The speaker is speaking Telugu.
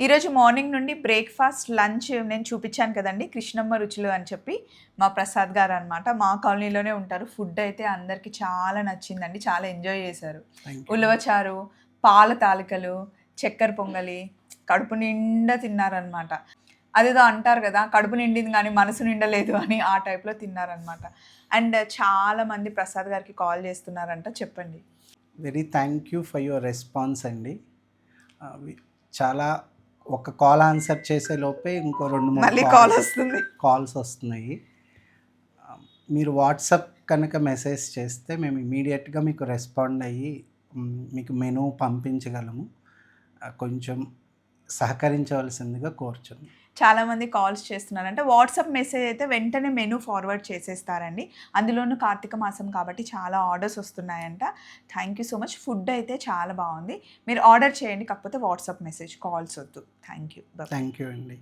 ఈరోజు మార్నింగ్ నుండి బ్రేక్‌ఫాస్ట్, లంచ్ నేను చూపిచ్చాను కదండీ! కృష్ణమ్మ రుచులు అని చెప్పి మా ప్రసాద్ గారనమాట. మా కాలనీలోనే ఉంటారు. ఫుడ్ అయితే అందరికి చాలా నచ్చిందండి. చాలా ఎంజాయ్ చేశారు. Thank you. ఉలవచారు, పాల తాలికలు, చక్కెర పొంగలి కడుపు నిండా తిన్నారనమాట. అదేదో అంటారు గదా! కడుపు నిండింది గానీ మనసు నిండలేదు అని ఆ టైప్‌లో తిన్నారనమాట. అండ్ చాలామంది ప్రసాద్ గారికి కాల్ చేస్తున్నారంట చెప్పండి. Very thank you for your response అండి. చాలా ఒక కాల్ ఆన్సర్ చేసే లోపే ఇంకో 2, 3 మళ్ళీ కాల్ వస్తుంది. కాల్స్ వస్తున్నాయి. మీరు వాట్సాప్ కనుక మెసేజ్ చేస్తే మేము ఇమీడియట్‌గా మీకు రెస్పాండ్ అయ్యి మీకు మెనూ పంపించగలము. కొంచెం సహకరించవలసిందిగా కోరుచున్నాం. చాలామంది కాల్స్ చేస్తున్నారంట. వాట్సాప్ మెసేజ్ అయితే వెంటనే మెనూ ఫార్వర్డ్ చేసేస్తారండి. అందులోనూ కార్తీక మాసం కాబట్టి చాలా ఆర్డర్స్ వస్తున్నాయంట. Thank you so much. Food అయితే చాలా బావుంది. మీరు ఆర్డర్ చేయండి. కాకపోతే వాట్సాప్ మెసేజ్, కాల్స్ వద్దు. Thank you. థ్యాంక్ యూ అండి.